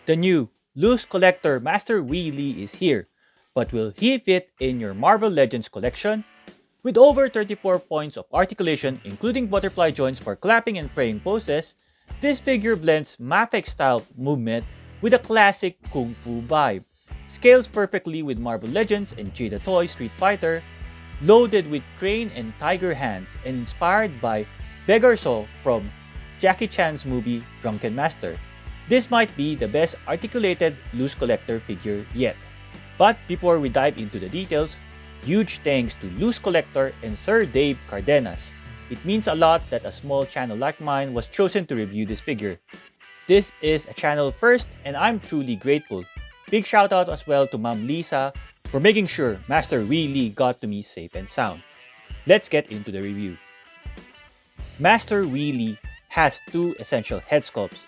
The new LooseCollector Master Wei Li is here, but will he fit in your Marvel Legends collection? With over 34 points of articulation including butterfly joints for clapping and praying poses, this figure blends MAFEX-style movement with a classic Kung Fu vibe. Scales perfectly with Marvel Legends and Jada Toys Street Fighter, loaded with crane and tiger hands and inspired by Beggar So from Jackie Chan's movie Drunken. This might be the best articulated LooseCollector figure yet. But before we dive into the details, huge thanks to LooseCollector and Sir Dave Cardenas. It means a lot that a small channel like mine was chosen to review this figure. This is a channel first and I'm truly grateful. Big shoutout as well to Ma'am Lisa for making sure Master Wei Li got to me safe and sound. Let's get into the review. Master Wei Li has two essential head sculpts.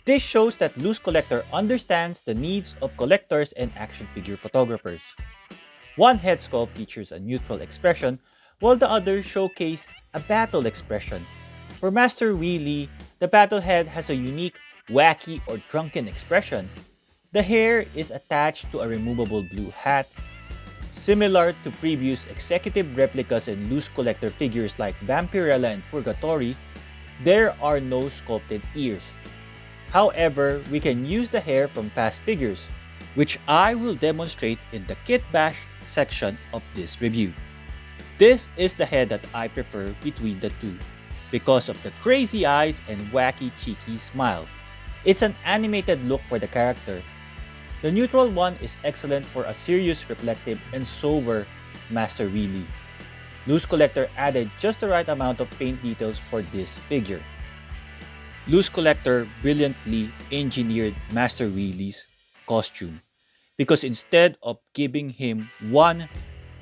This shows that LooseCollector understands the needs of collectors and action figure photographers. One head sculpt features a neutral expression, while the other showcases a battle expression. For Master Wei Li, the battle head has a unique, wacky or drunken expression. The hair is attached to a removable blue hat. Similar to previous executive replicas and LooseCollector figures like Vampirella and Purgatory, there are no sculpted ears. However, we can use the hair from past figures, which I will demonstrate in the Kitbash section of this review. This is the head that I prefer between the two, because of the crazy eyes and wacky cheeky smile. It's an animated look for the character. The neutral one is excellent for a serious, reflective, and sober Master Wei Li. LooseCollector added just the right amount of paint details for this figure. LooseCollector brilliantly engineered Master Wei Li's costume, because instead of giving him one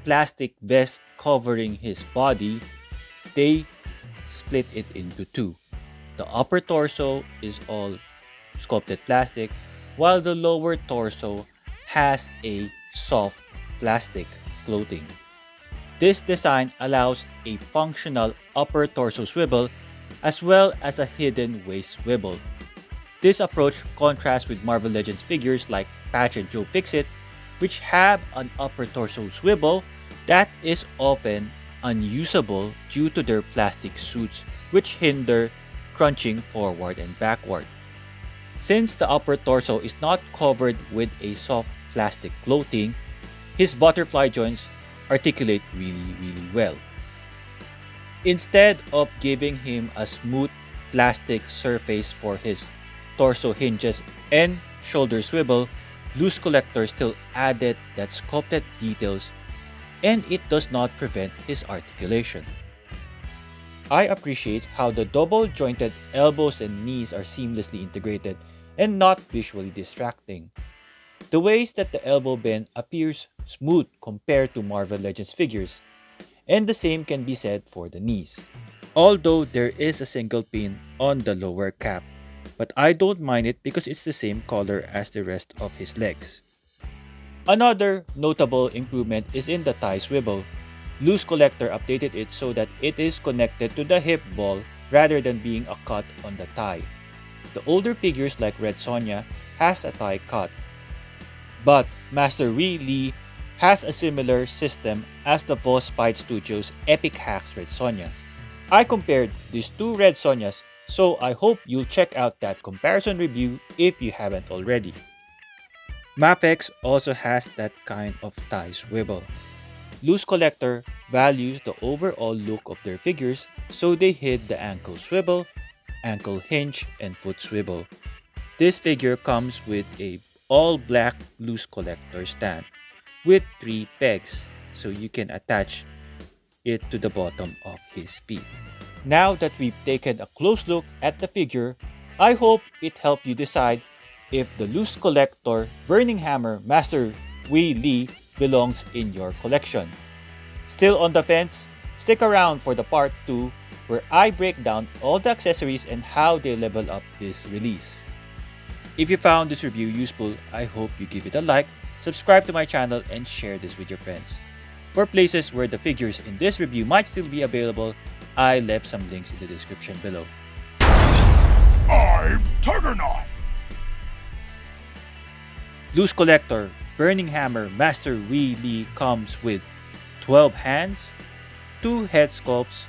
plastic vest covering his body, they split it into two. The upper torso is all sculpted plastic, while the lower torso has a soft plastic clothing. This design allows a functional upper torso swivel as well as a hidden waist swivel. This approach contrasts with Marvel Legends figures like Patch and Joe Fixit, which have an upper torso swivel that is often unusable due to their plastic suits, which hinder crunching forward and backward. Since the upper torso is not covered with a soft plastic clothing, his butterfly joints articulate really well. Instead of giving him a smooth plastic surface for his torso hinges and shoulder swivel, LooseCollector still added that sculpted details, and it does not prevent his articulation. I appreciate how the double-jointed elbows and knees are seamlessly integrated and not visually distracting. The ways that the elbow bend appears smooth compared to Marvel Legends figures, and the same can be said for the knees. Although there is a single pin on the lower cap, but I don't mind it because it's the same color as the rest of his legs. Another notable improvement is in the thigh swivel. LooseCollector updated it so that it is connected to the hip ball rather than being a cut on the thigh. The older figures like Red Sonja has a thigh cut, but Master Wei Li has a similar system as the Voss Fight Studios Epic Hacks Red Sonja. I compared these two Red Sonjas, so I hope you'll check out that comparison review if you haven't already. MAFEX also has that kind of thigh swivel. LooseCollector values the overall look of their figures, so they hid the ankle swivel, ankle hinge, and foot swivel. This figure comes with a all-black LooseCollector stand with 3 pegs, so you can attach it to the bottom of his feet. Now that we've taken a close look at the figure, I hope it helped you decide if the LooseCollector Burning Hammer Master Wei Li belongs in your collection. Still on the fence? Stick around for the part 2 where I break down all the accessories and how they level up this release. If you found this review useful, I hope you give it a like, subscribe to my channel, and share this with your friends. For places where the figures in this review might still be available, I left some links in the description. description below. I'm Tiger Knot. LooseCollector Burning Hammer Master Wei Li comes with 12 hands, 2 head sculpts,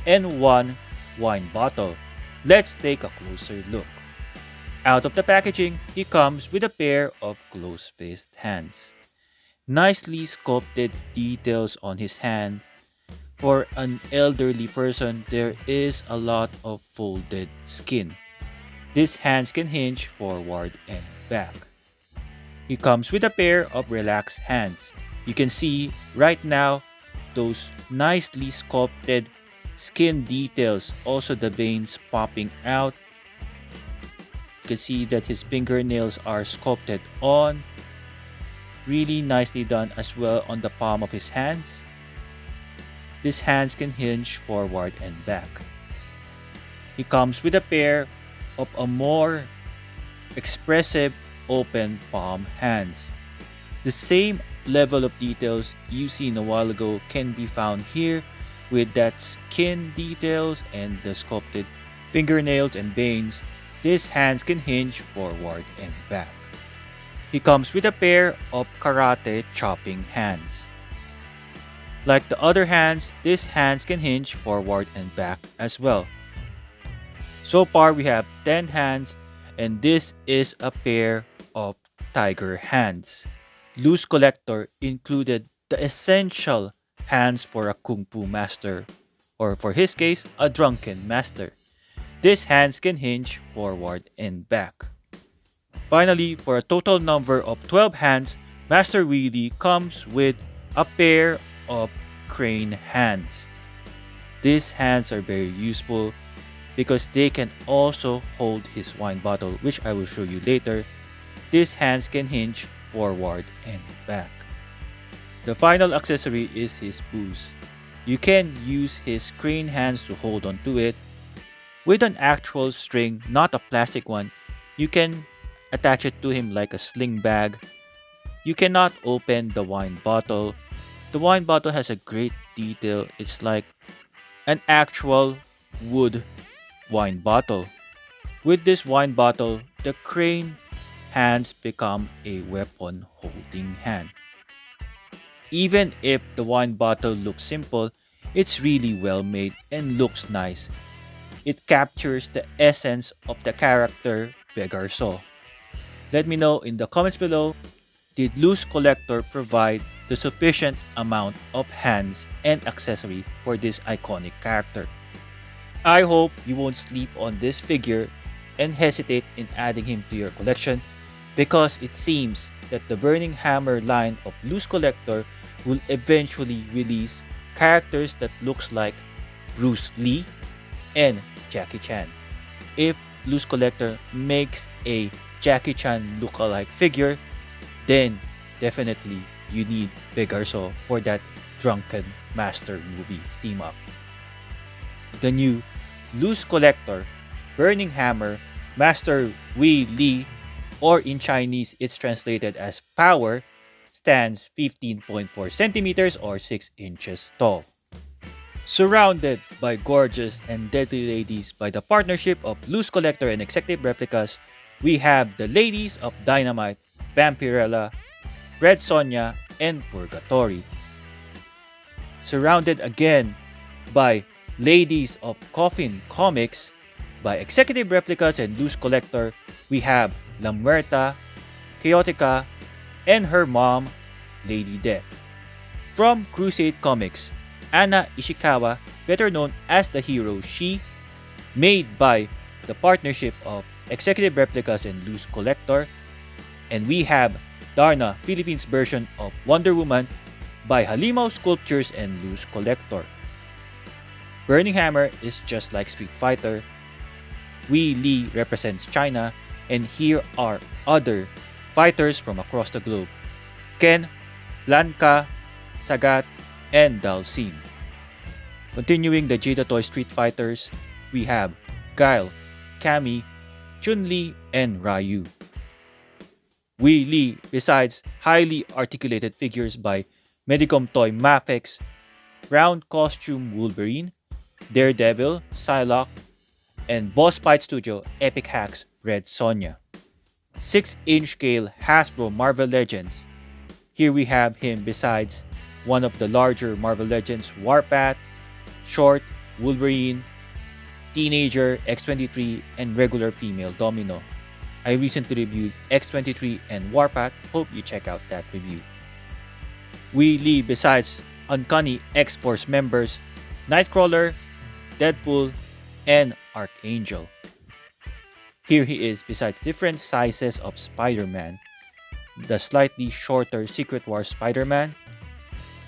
and 1 wine bottle. Let's take a closer look. Out of the packaging, he comes with a pair of closed fist hands. Nicely sculpted details on his hand. For an elderly person, there is a lot of folded skin. These hands can hinge forward and back. He comes with a pair of relaxed hands. You can see right now those nicely sculpted skin details, also the veins popping out. You can see that his fingernails are sculpted on. Really nicely done as well on the palm of his hands. These hands can hinge forward and back. He comes with a pair of a more expressive open palm hands. The same level of details you seen a while ago can be found here with that skin details and the sculpted fingernails and veins. These hands can hinge forward and back. He comes with a pair of karate chopping hands. Like the other hands, these hands can hinge forward and back as well. So far we have 10 hands, and this is a pair of tiger hands. LooseCollector included the essential hands for a Kung Fu master, or for his case, a Drunken master. These hands can hinge forward and back. Finally, for a total number of 12 hands, Master Wei Li comes with a pair of crane hands. These hands are very useful because they can also hold his wine bottle, which I will show you later. These hands can hinge forward and back. The final accessory is his booze. You can use his crane hands to hold onto it. With an actual string, not a plastic one, you can attach it to him like a sling bag. You cannot open the wine bottle. The wine bottle has a great detail. It's like an actual wood wine bottle. With this wine bottle, the crane hands become a weapon holding hand. Even if the wine bottle looks simple, it's really well made and looks nice. It captures the essence of the character Beggar So. Let me know in the comments below, did LooseCollector provide the sufficient amount of hands and accessory for this iconic character? I hope you won't sleep on this figure and hesitate in adding him to your collection, because it seems that the Burning Hammer line of LooseCollector will eventually release characters that looks like Bruce Lee and Jackie Chan. If LooseCollector makes a Jackie Chan lookalike figure, then definitely you need Beggar So for that Drunken Master movie team up. The new LooseCollector Burning Hammer Master Wei Li, or in Chinese it's translated as Power, stands 15.4 centimeters or 6 inches tall. Surrounded by gorgeous and deadly ladies by the partnership of LooseCollector and Executive Replicas, we have the ladies of Dynamite, Vampirella, Red Sonja, and Purgatory. Surrounded again by ladies of Coffin Comics by Executive Replicas and LooseCollector, we have La Muerta, Chaotica, and her mom, Lady Death. From Crusade Comics, Anna Ishikawa, better known as the hero She, made by the partnership of Executive Replicas and LooseCollector. And we have Darna, Philippines version of Wonder Woman by Halimao Sculptures and LooseCollector. Burning Hammer is just like Street Fighter. Wei Li represents China, and here are other fighters from across the globe: Ken, Blanca, Sagat, and Dalsim. Continuing the Jada Toys Street Fighters, we have Guile, Cammy, Chun-Li, and Ryu. Wei Li, besides highly articulated figures by Medicom Toy MAFEX, Round Costume Wolverine, Daredevil, Psylocke, and Boss Fight Studio Epic Hacks Red Sonja. 6-inch scale Hasbro Marvel Legends. Here we have him besides one of the larger Marvel Legends Warpath, Short, Wolverine, Teenager, X-23, and regular female Domino. I recently reviewed X-23 and Warpath, hope you check out that review. Wei Li besides Uncanny X-Force members Nightcrawler, Deadpool, and Archangel. Here he is besides different sizes of Spider-Man, the slightly shorter Secret Wars Spider-Man,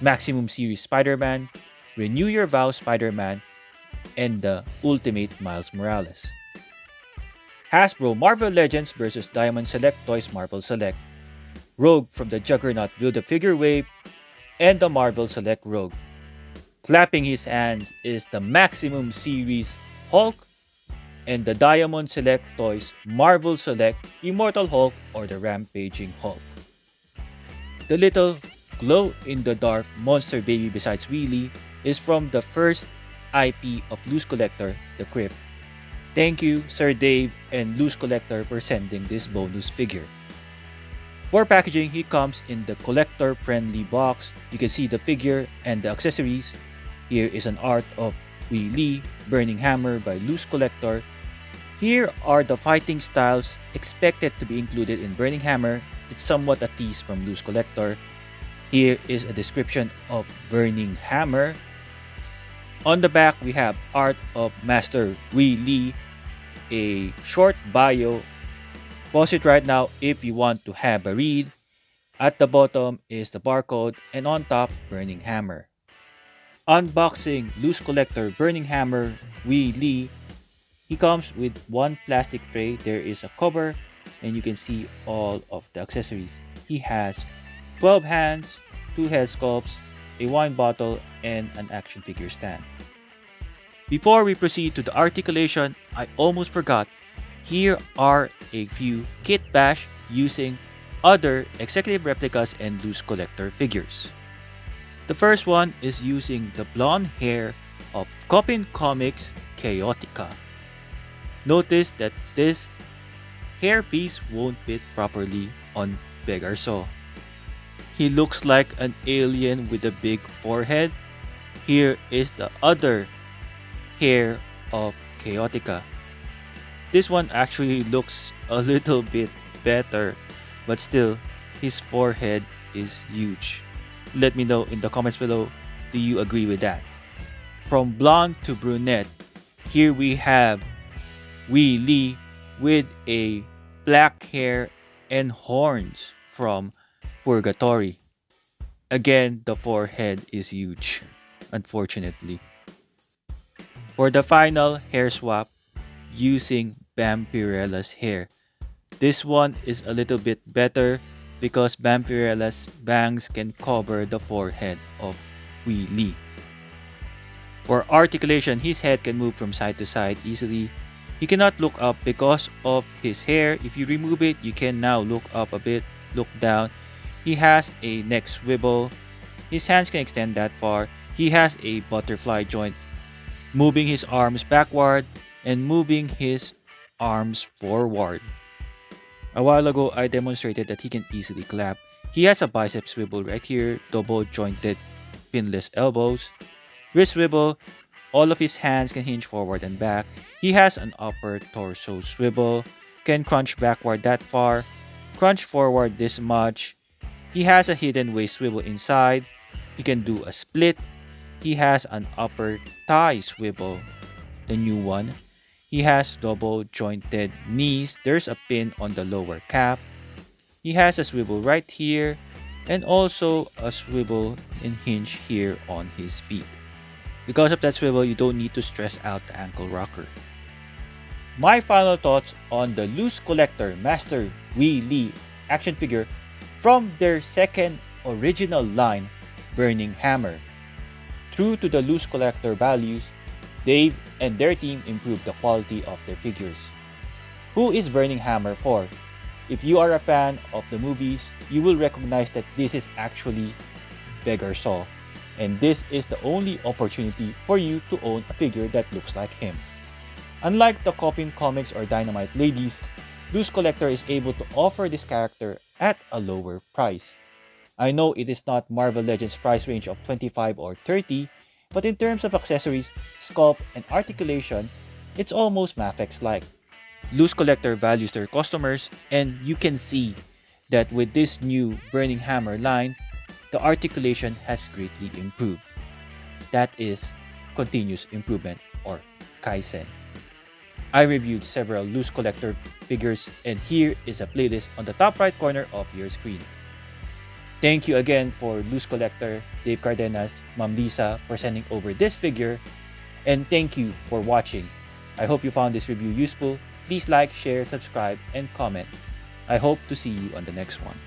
Maximum Series Spider-Man, Renew Your Vow Spider-Man, and the Ultimate Miles Morales. Hasbro Marvel Legends vs Diamond Select Toys Marvel Select. Rogue from the Juggernaut Build-A-Figure Wave and the Marvel Select Rogue. Clapping his hands is the Maximum Series Hulk and the Diamond Select Toys Marvel Select Immortal Hulk or the Rampaging Hulk. The little glow-in-the-dark monster baby besides Wei Li is from the first IP of LooseCollector, The Crypt. Thank you, Sir Dave and LooseCollector for sending this bonus figure. For packaging, he comes in the collector-friendly box. You can see the figure and the accessories. Here is an art of Wei Li, Burning Hammer by LooseCollector. Here are the fighting styles expected to be included in Burning Hammer. It's somewhat a tease from LooseCollector. Here is a description of Burning Hammer. On the back, we have art of Master Wei Li, a short bio. Pause it right now if you want to have a read. At the bottom is the barcode and on top, Burning Hammer. Unboxing LooseCollector Burning Hammer Wei Li. He comes with one plastic tray. There is a cover and you can see all of the accessories. He has 12 hands, 2 head sculpts, a wine bottle, and an action figure stand. Before we proceed to the articulation, I almost forgot. Here are a few Kitbash using other executive replicas and LooseCollector figures. The first one is using the blonde hair of Coppin Comics Chaotica. Notice that this hairpiece won't fit properly on Beggar So. He looks like an alien with a big forehead. Here is the other hair of Chaotica. This one actually looks a little bit better, but still, his forehead is huge. Let me know in the comments below, do you agree with that? From blonde to brunette, here we have Wei Li with a black hair and horns from Purgatory. Again, the forehead is huge, unfortunately. For the final hair swap, using Vampirella's hair. This one is a little bit better because Vampirella's bangs can cover the forehead of Wei Li. For articulation, his head can move from side to side easily. He cannot look up because of his hair. If you remove it, you can now look up a bit, look down. He has a neck swivel. His hands can extend that far. He has a butterfly joint, moving his arms backward and moving his arms forward. A while ago, I demonstrated that he can easily clap. He has a bicep swivel right here, double jointed pinless elbows, wrist swivel. All of his hands can hinge forward and back. He has an upper torso swivel, can crunch backward that far, crunch forward this much. He has a hidden waist swivel inside. He can do a split. He has an upper thigh swivel, the new one. He has double jointed knees. There's a pin on the lower calf. He has a swivel right here and also a swivel and hinge here on his feet. Because of that swivel, you don't need to stress out the ankle rocker. My final thoughts on the LooseCollector Master Wei Li action figure from their second original line, Burning Hammer. True to the LooseCollector values, Dave and their team improved the quality of their figures. Who is Burning Hammer for? If you are a fan of the movies, you will recognize that this is actually Beggar So, and this is the only opportunity for you to own a figure that looks like him. Unlike the Coppin Comics or Dynamite ladies, LooseCollector is able to offer this character at a lower price. I know it is not Marvel Legends price range of 25 or 30, but in terms of accessories, sculpt, and articulation, it's almost MAFEX-like. LooseCollector values their customers, and you can see that with this new Burning Hammer line, the articulation has greatly improved. That is continuous improvement or Kaizen. I reviewed several LooseCollector figures, and here is a playlist on the top right corner of your screen. Thank you again for LooseCollector, Dave Cardenas, Ma'am Lisa for sending over this figure, and thank you for watching. I hope you found this review useful. Please like, share, subscribe, and comment. I hope to see you on the next one.